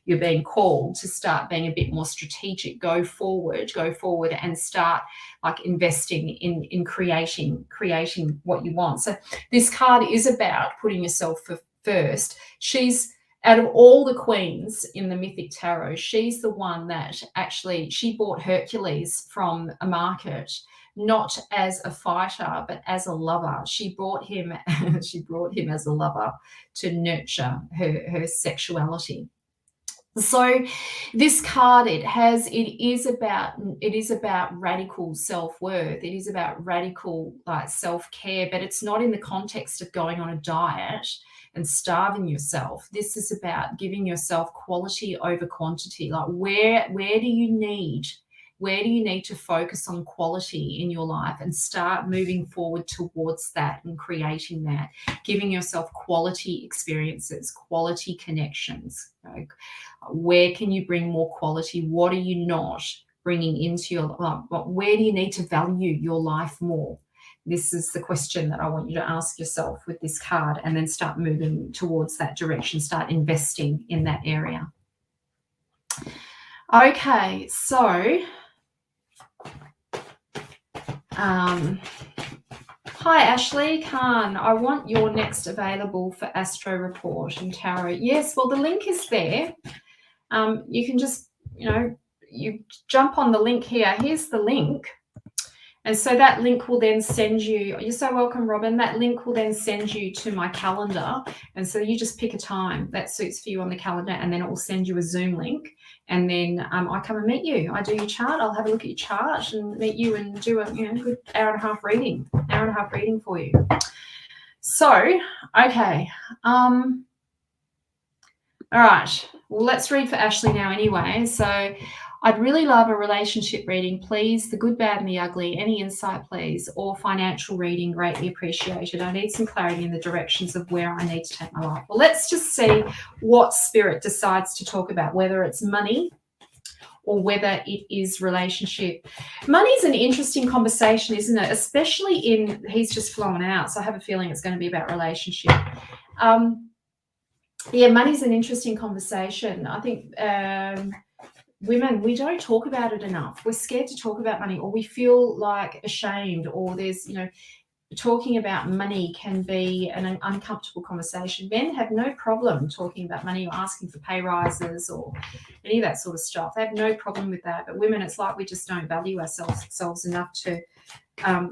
You're being called to start being a bit more strategic. Go forward and start like investing in creating what you want. So this card is about putting yourself first. She's, out of all the queens in the Mythic Tarot, she's the one that actually, she bought Hercules from a market, not as a fighter, but as a lover. She brought him as a lover to nurture her sexuality. So this card, it is about radical self-worth. It is about radical self-care, but it's not in the context of going on a diet and starving yourself. This is about giving yourself quality over quantity. Like where do you need Where do you need to focus on quality in your life and start moving forward towards that and creating that, giving yourself quality experiences, quality connections? Where can you bring more quality? What are you not bringing into your life? Where do you need to value your life more? This is the question that I want you to ask yourself with this card, and then start moving towards that direction, start investing in that area. Okay, so hi Ashley Khan, I want your next available for Astro Report and Tarot. Yes, well, the link is there. You can just, you jump on the link here. Here's the link. And so that link will then send you, you're so welcome, Robin. That link will then send you to my calendar. And so you just pick a time that suits for you on the calendar, and then it will send you a Zoom link. And then I come and meet you. I do your chart. I'll have a look at your chart and meet you and do a good hour and a half reading for you. So, okay. All right. Well, let's read for Ashley now anyway. So I'd really love a relationship reading, please. The good, bad, and the ugly. Any insight, please. Or financial reading, greatly appreciated. I need some clarity in the directions of where I need to take my life. Well, let's just see what Spirit decides to talk about, whether it's money or whether it is relationship. Money's an interesting conversation, isn't it? Especially he's just flowing out, so I have a feeling it's going to be about relationship. Yeah, money's an interesting conversation. I think women, we don't talk about it enough. We're scared to talk about money, or we feel like ashamed, or there's, talking about money can be an uncomfortable conversation. Men have no problem talking about money or asking for pay rises or any of that sort of stuff. They have no problem with that. But women, it's like we just don't value ourselves enough to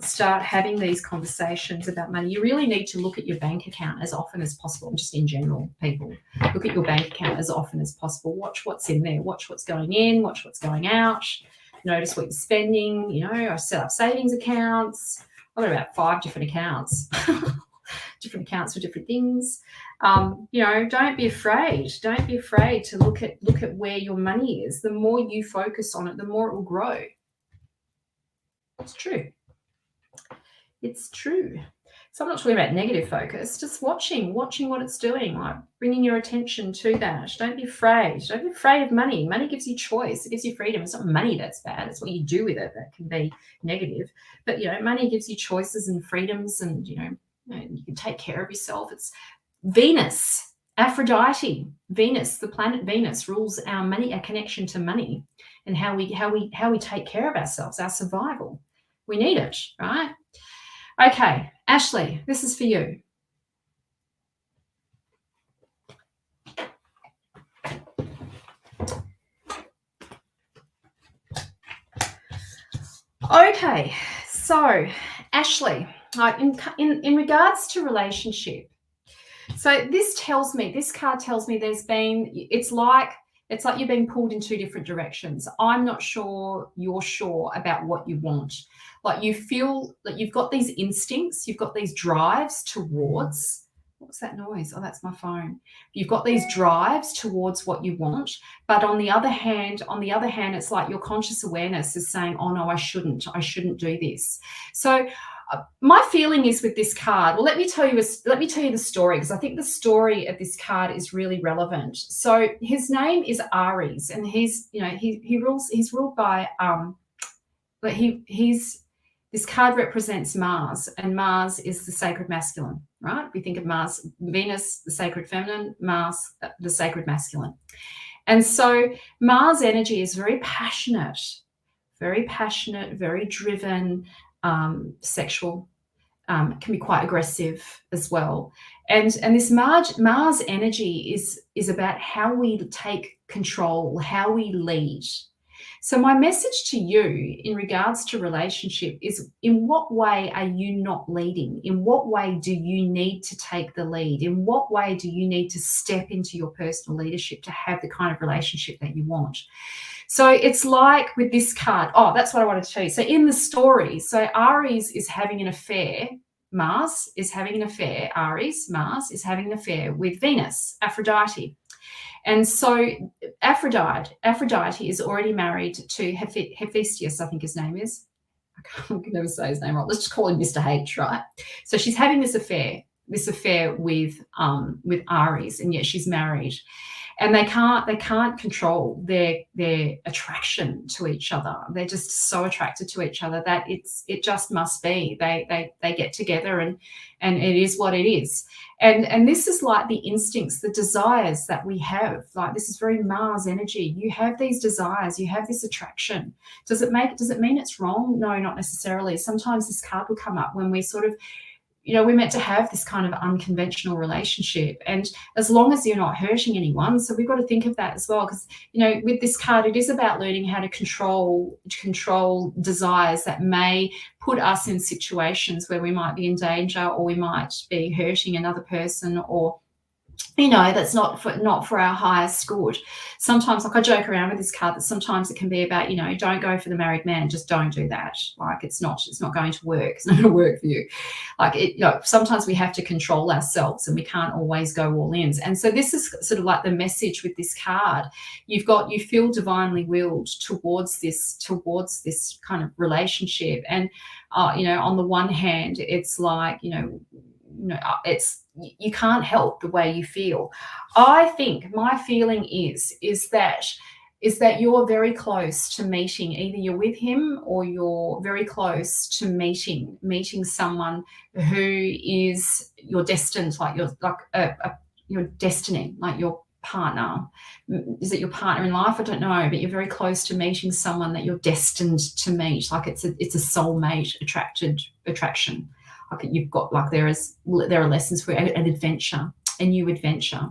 start having these conversations about money. You really need to look at your bank account as often as possible. Just in general, people, look at your bank account as often as possible. Watch what's in there. Watch what's going in. Watch what's going out. Notice what you're spending. I set up savings accounts. I've got about 5 different accounts. Different accounts for different things. Don't be afraid. Don't be afraid to look at where your money is. The more you focus on it, the more it will grow. It's true. It's true. So I'm not talking about negative focus, just watching what it's doing, like bringing your attention to that. Don't be afraid. Don't be afraid of money. Money gives you choice. It gives you freedom. It's not money that's bad. It's what you do with it that can be negative. But, money gives you choices and freedoms, and, you can take care of yourself. It's Venus, Aphrodite, Venus, the planet Venus rules our money, our connection to money, and how we take care of ourselves, our survival. We need it, right? Okay, Ashley, this is for you. Okay, so Ashley, in regards to relationship, so this card tells me it's like you're being pulled in 2 different directions. I'm not sure you're sure about what you want. Like you feel that you've got these instincts, you've got these drives towards, what's that noise? Oh, that's my phone. You've got these drives towards what you want, but on the other hand, it's like your conscious awareness is saying, oh no, I shouldn't do this. So my feeling is with this card, well, let me tell you the story, because I think the story of this card is really relevant. So his name is Aries, and he's ruled by this card represents Mars, and Mars is the sacred masculine, right? We think of Mars, Venus, the sacred feminine, Mars, the sacred masculine. And so Mars energy is very passionate, very driven, sexual, can be quite aggressive as well. And this Mars energy is about how we take control, how we lead. So my message to you in regards to relationship is, in what way are you not leading? In what way do you need to take the lead? In what way do you need to step into your personal leadership to have the kind of relationship that you want? So it's like with this card. Oh, that's what I wanted to tell you. So in the story, so Aries is having an affair. Mars is having an affair. Aries, Mars is having an affair with Venus, Aphrodite. And so Aphrodite is already married to Hephaestus, I think his name is. I can never say his name right. Let's just call him Mr. H, right? So she's having this affair with Ares, and yet she's married. And they can't control their attraction to each other. They're just so attracted to each other that it just must be. They get together and it is what it is. And this is like the instincts, the desires that we have. Like, this is very Mars energy. You have these desires, you have this attraction. Does it mean it's wrong? No, not necessarily. Sometimes this card will come up when we sort of, we're meant to have this kind of unconventional relationship, and as long as you're not hurting anyone. So we've got to think of that as well, because with this card, it is about learning how to control desires that may put us in situations where we might be in danger, or we might be hurting another person, or that's not for our highest good. Sometimes, like, I joke around with this card that sometimes it can be about, don't go for the married man, just don't do that. Like, it's not going to work. It's not going to work for you. Like, sometimes we have to control ourselves, and we can't always go all in. And so this is sort of like the message with this card. You feel divinely willed towards this kind of relationship. And on the one hand, it's like, you can't help the way you feel. I think my feeling is that you're very close to meeting, either you're with him or you're very close to meeting someone who is your destined, like your destiny, like your partner. Is it your partner in life? I don't know, but you're very close to meeting someone that you're destined to meet. Like, it's a soulmate attraction. You've got, like, there are lessons for an adventure, a new adventure.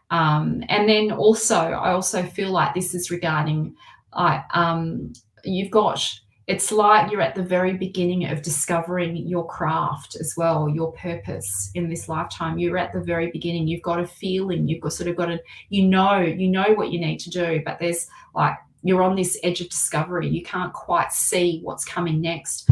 And then also, I also feel like this is regarding, it's like you're at the very beginning of discovering your craft as well, your purpose in this lifetime. You're at the very beginning. You've got a feeling, you know what you need to do, but there's, like, you're on this edge of discovery. You can't quite see what's coming next.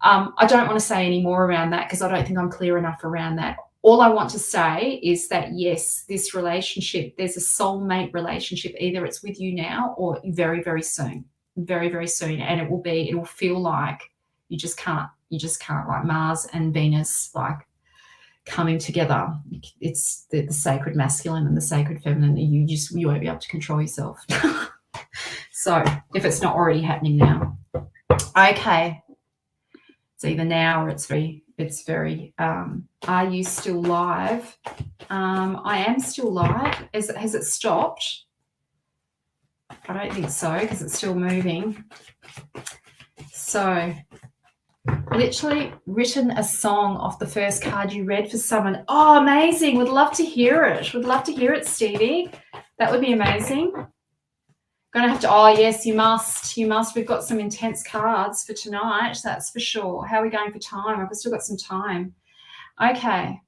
I don't want to say any more around that, because I don't think I'm clear enough around that. All I want to say is that, yes, this relationship, there's a soulmate relationship. Either it's with you now or very, very soon, very, very soon. And it will feel like you just can't, like Mars and Venus, like, coming together. It's the sacred masculine and the sacred feminine. You won't be able to control yourself. So if it's not already happening now. Okay. It's either now or it's very, are you still live? I am still live. Has it stopped? I don't think so, because it's still moving. So, literally written a song off the first card you read for someone. Oh, amazing. Would love to hear it. Would love to hear it, Stevie. That would be amazing. Gonna have to, oh yes, you must. We've got some intense cards for tonight, that's for sure. How are we going for time? I've still got some time. Okay.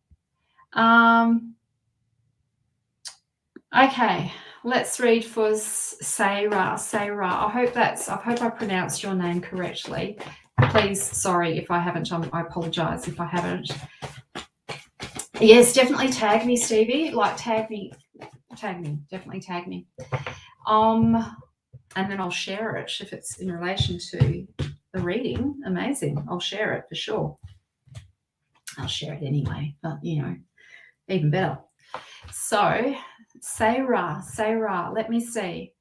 Okay, let's read for Sarah. I hope I pronounced your name correctly. Please, sorry if I haven't. I apologize if I haven't. Yes, definitely tag me, Stevie. Like, tag me. Definitely tag me. And then I'll share it if it's in relation to the reading. Amazing. I'll share it for sure. I'll share it anyway, but even better. So, Sarah, let me see.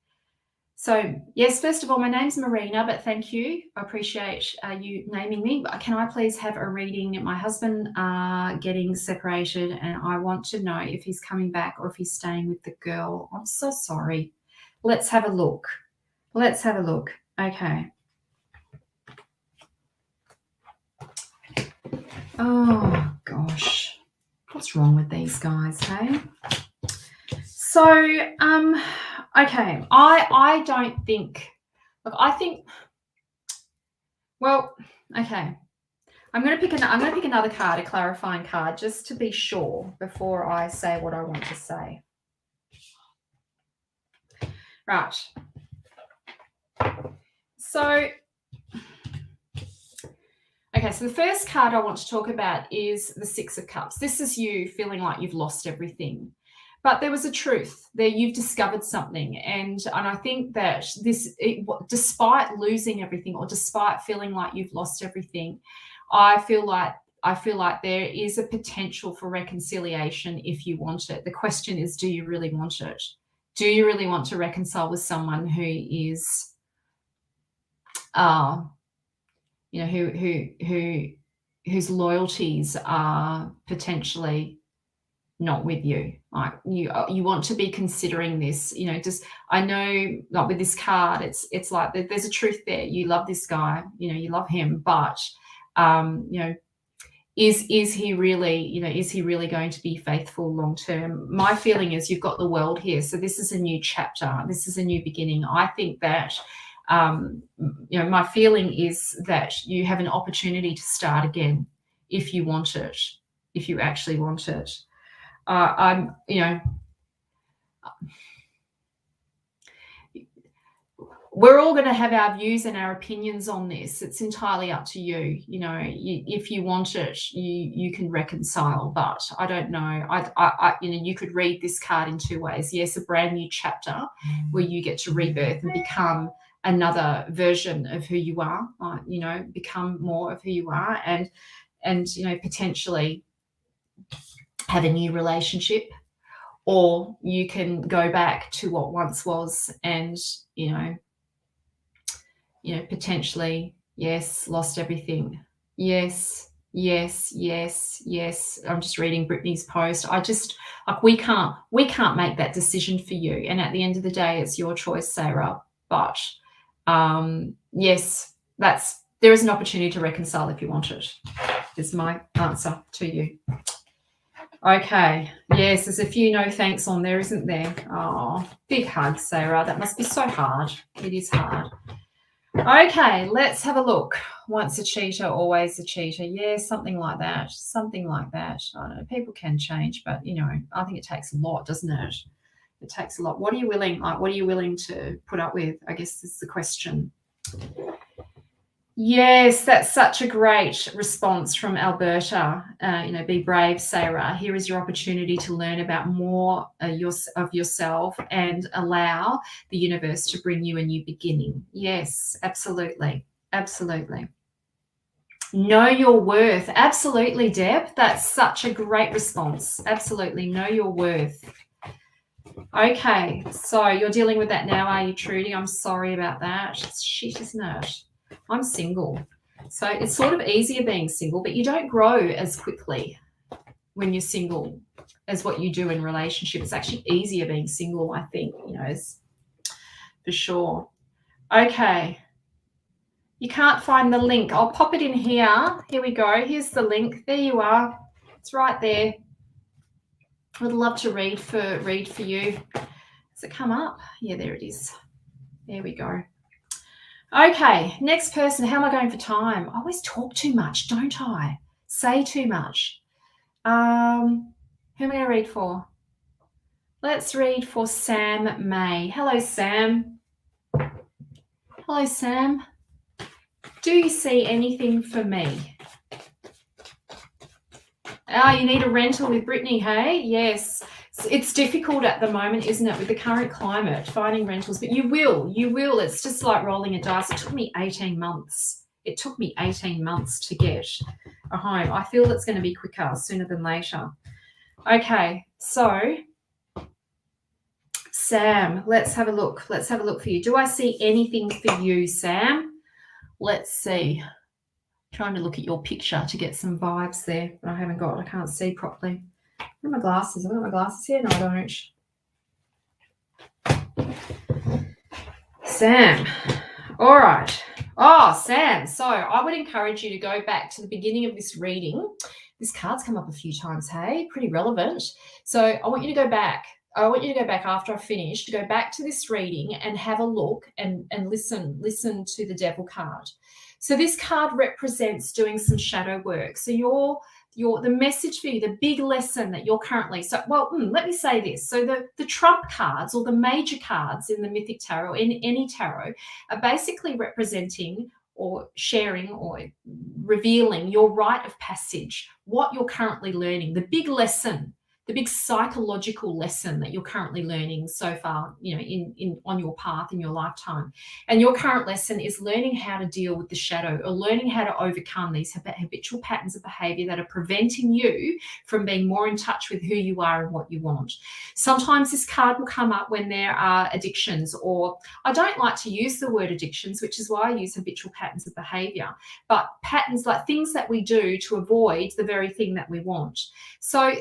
So, yes, first of all, my name's Marina, but thank you. I appreciate you naming me. Can I please have a reading? My husband getting separated, and I want to know if he's coming back or if he's staying with the girl. I'm so sorry. Let's have a look. Okay. Oh, gosh. What's wrong with these guys, hey? So, okay. I don't think, look, I think, well, okay. I'm going to pick another card, a clarifying card, just to be sure before I say what I want to say. Right. So, okay, so the first card I want to talk about is the Six of Cups. This is you feeling like you've lost everything. But there was a truth there. You've discovered something, and I think that despite losing everything, or despite feeling like you've lost everything, I feel like there is a potential for reconciliation if you want it. The question is, do you really want it? Do you really want to reconcile with someone who is, whose loyalties are potentially not with you? Like you want to be considering this, just, I know, like with this card, it's like there's a truth there. You love this guy, you love him, but is he really, is he really going to be faithful long term? My feeling is you've got the world here, so this is a new chapter, this is a new beginning. I think that my feeling is that you have an opportunity to start again if you want it, if you actually want it. We're all going to have our views and our opinions on this. It's entirely up to you. If you want it, you can reconcile. But I don't know. You could read this card in two ways. Yes, a brand new chapter where you get to rebirth and become another version of who you are. Become more of who you are, and potentially have a new relationship, or you can go back to what once was, and potentially, yes, lost everything. Yes. I'm just reading Brittany's post. We can't make that decision for you. And at the end of the day, it's your choice, Sarah. But yes, there is an opportunity to reconcile if you want it, is my answer to you. Okay. Yes, there's a few no thanks on there, isn't there? Oh, big hug, Sarah. That must be so hard. It is hard. Okay, let's have a look. Once a cheater, always a cheater. Yeah, something like that. Something like that. I don't know. People can change, but I think it takes a lot, doesn't it? It takes a lot. What are you willing to put up with? I guess is the question. Yes, that's such a great response from Alberta. Be brave, Sarah. Here is your opportunity to learn about more of yourself and allow the universe to bring you a new beginning. Yes, absolutely. Absolutely. Know your worth. Absolutely, Deb. That's such a great response. Absolutely. Know your worth. Okay, so you're dealing with that now, are you, Trudy? I'm sorry about that. It's shit, isn't it? I'm single. So it's sort of easier being single, but you don't grow as quickly when you're single as what you do in relationship. It's actually easier being single, I think, for sure. Okay. You can't find the link. I'll pop it in here. Here we go. Here's the link. There you are. It's right there. I would love to read for you. Does it come up? Yeah, there it is. There we go. Okay, next person. How am I going for time? I always talk too much, don't I? Say too much. Who am I going to read for? Let's read for Sam May. Hello, Sam. Hello, Sam. Do you see anything for me? You need a rental with Brittany, hey? Yes. It's difficult at the moment, isn't it, with the current climate, finding rentals, but you will. It's just like rolling a dice. It took me 18 months. To get a home. I feel it's going to be quicker, sooner than later. Okay, so Sam, let's have a look. Let's have a look for you. Do I see anything for you, Sam? Let's see. Trying to look at your picture to get some vibes there, but I can't see properly. Where are my glasses? I've got my glasses here. No, I don't. Sam. All right. Oh, Sam. So I would encourage you to go back to the beginning of this reading. This card's come up a few times, hey? Pretty relevant. So I want you to go back. After I finish, to go back to this reading and have a look and listen to the Devil card. So this card represents doing some shadow work. So the message for you, the big lesson that you're currently, let me say this. So the trump cards, or the major cards in the Mythic Tarot, in any tarot, are basically representing or sharing or revealing your rite of passage, what you're currently learning, the big lesson psychological lesson that you're currently learning so far, you know, in on your path in your lifetime. And your current lesson is learning how to deal with the shadow, or learning how to overcome these habitual patterns of behavior that are preventing you from being more in touch with who you are and what you want. Sometimes this card will come up when there are addictions, or I don't like to use the word addictions, which is why I use habitual patterns of behavior, but patterns like things that we do to avoid the very thing that we want. So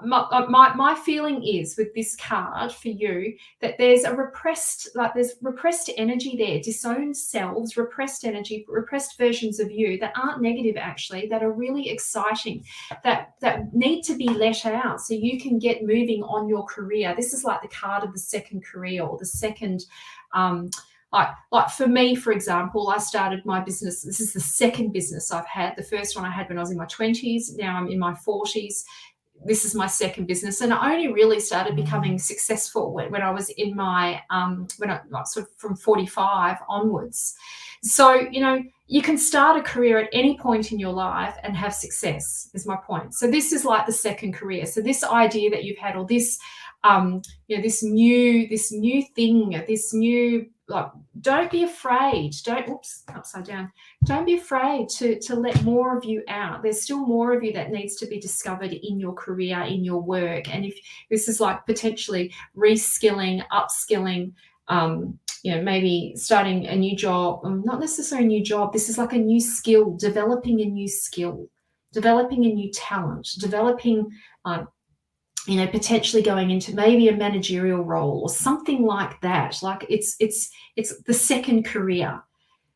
my feeling is with this card for you that there's repressed energy there, disowned selves, repressed energy, repressed versions of you that aren't negative, actually, that are really exciting, that need to be let out so you can get moving on your career. This is like the card of the second career, or the second like for me, for example, I started my business. This is the second business I've had. The first one I had when I was in my 20s. Now I'm in my 40s. This is my second business, and I only really started becoming successful when I was in my sort of from 45 onwards. So, you know, you can start a career at any point in your life and have success, is my point. So this is like the second career. So this idea that you've had, or this you know, this new thing, this new, like, don't be afraid. Upside down. Don't be afraid to let more of you out. There's still more of you that needs to be discovered in your career, in your work. And if this is like potentially reskilling, upskilling, you know, maybe starting a new job, not necessarily a new job. This is like a new skill, developing a new skill, developing a new talent, developing, you know, potentially going into maybe a managerial role or something like that. Like it's the second career.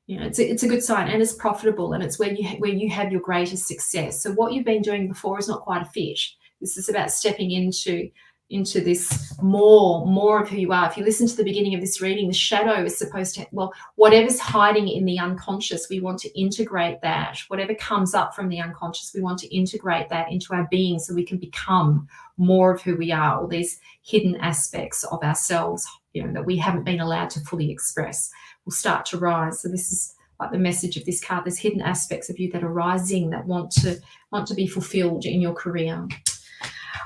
You know, it's a good sign, and it's profitable, and it's where you have your greatest success. So what you've been doing before is not quite a fit. This is about stepping into this more of who you are. If you listen to the beginning of this reading, the shadow is supposed to, well, whatever's hiding in the unconscious, we want to integrate that. Whatever comes up from the unconscious, we want to integrate that into our being so we can become more of who we are, all these hidden aspects of ourselves, you know, that we haven't been allowed to fully express, will start to rise. So this is like the message of this card. There's hidden aspects of you that are rising, that want to be fulfilled in your career.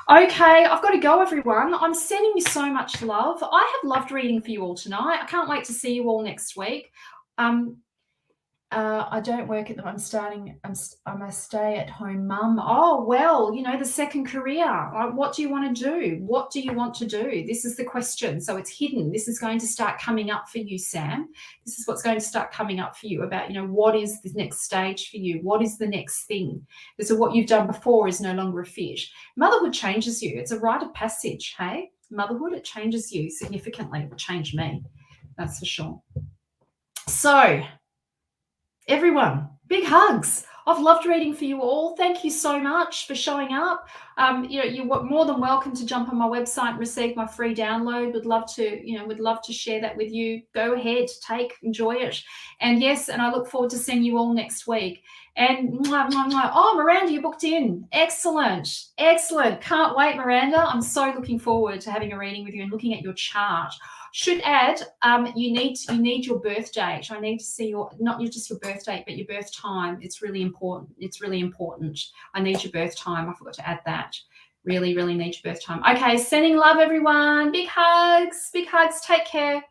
Okay, I've got to go, everyone. I'm sending you so much love. I have loved reading for you all tonight. I can't wait to see you all next week. I don't work at the. I'm a stay-at-home mum. Oh, well, you know, the second career. What do you want to do? What do you want to do? This is the question. So it's hidden. This is going to start coming up for you, Sam. This is what's going to start coming up for you about, you know, what is the next stage for you? What is the next thing? So what you've done before is no longer a fit. Motherhood changes you. It's a rite of passage, hey? Motherhood, it changes you significantly. It will change me. That's for sure. So, everyone, big hugs. I've loved reading for you all. Thank you so much for showing up. You know, you're more than welcome to jump on my website and receive my free download. Would love to share that with you. Go ahead, enjoy it. And yes, and I look forward to seeing you all next week. And oh, Miranda, you booked in. Excellent. Can't wait, Miranda. I'm so looking forward to having a reading with you and looking at your chart. Should add, you need your birth date. I need to see not just your birth date, but your birth time. It's really important. I need your birth time. I forgot to add that. Really, really need your birth time. Okay, sending love, everyone. Big hugs. Take care.